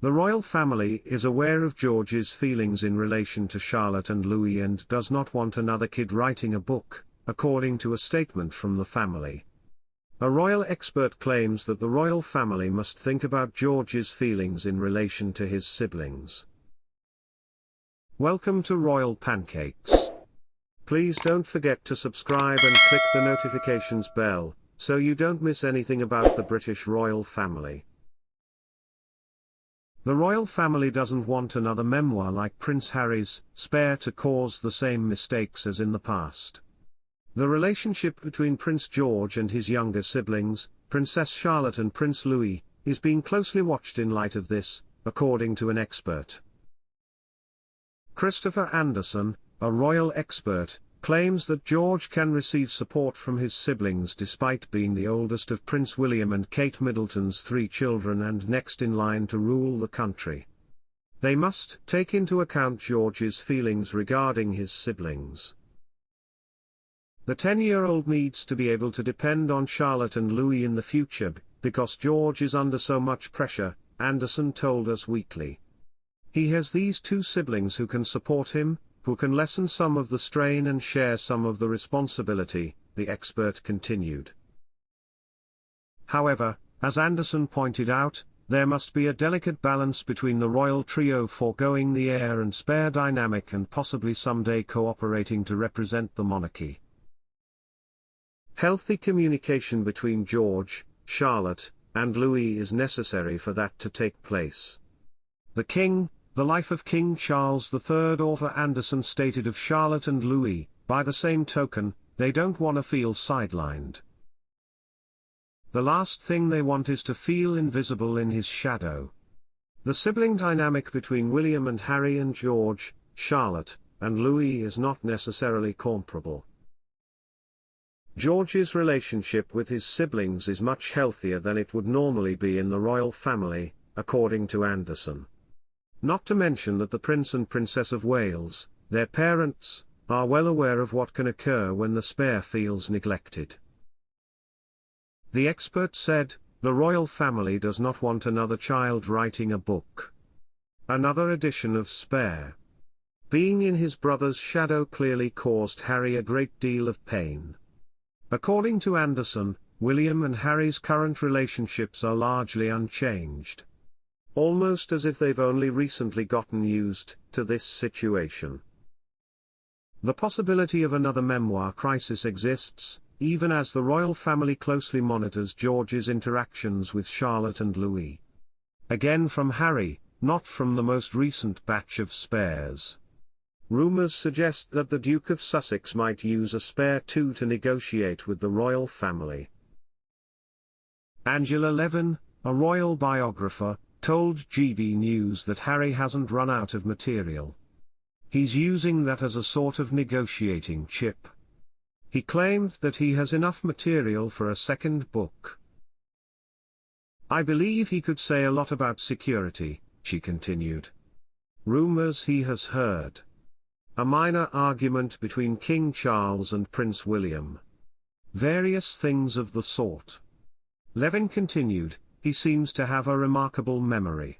The royal family is aware of George's feelings in relation to Charlotte and Louis and does not want another kid writing a book, according to a statement from the family. A royal expert claims that the royal family must think about George's feelings in relation to his siblings. Welcome to Royal Pancakes. Please don't forget to subscribe and click the notifications bell, so you don't miss anything about the British royal family. The royal family doesn't want another memoir like Prince Harry's, Spare, to cause the same mistakes as in the past. The relationship between Prince George and his younger siblings, Princess Charlotte and Prince Louis, is being closely watched in light of this, according to an expert. Christopher Andersen, a royal expert, claims that George can receive support from his siblings despite being the oldest of Prince William and Kate Middleton's 3 children and next in line to rule the country. They must take into account George's feelings regarding his siblings. The 10-year-old needs to be able to depend on Charlotte and Louis in the future, because George is under so much pressure, Andersen told Us Weekly. He has these 2 siblings who can support him, who can lessen some of the strain and share some of the responsibility, the expert continued. However, as Andersen pointed out, there must be a delicate balance between the royal trio foregoing the heir and spare dynamic and possibly someday cooperating to represent the monarchy. Healthy communication between George, Charlotte, and Louis is necessary for that to take place. The King, The Life of King Charles III author Andersen stated of Charlotte and Louis, by the same token, they don't want to feel sidelined. The last thing they want is to feel invisible in his shadow. The sibling dynamic between William and Harry and George, Charlotte, and Louis is not necessarily comparable. George's relationship with his siblings is much healthier than it would normally be in the royal family, according to Andersen. Not to mention that the Prince and Princess of Wales, their parents, are well aware of what can occur when the spare feels neglected. The expert said, the royal family does not want another child writing a book. Another edition of Spare. Being in his brother's shadow clearly caused Harry a great deal of pain. According to Andersen, William and Harry's current relationships are largely unchanged. Almost as if they've only recently gotten used to this situation. The possibility of another memoir crisis exists, even as the royal family closely monitors George's interactions with Charlotte and Louis. Again from Harry, not from the most recent batch of spares. Rumours suggest that the Duke of Sussex might use a spare 2 to negotiate with the royal family. Angela Levin, a royal biographer, told GB News that Harry hasn't run out of material. He's using that as a sort of negotiating chip. He claimed that he has enough material for a second book. I believe he could say a lot about security, she continued. Rumours he has heard. A minor argument between King Charles and Prince William. Various things of the sort. Levin continued, he seems to have a remarkable memory.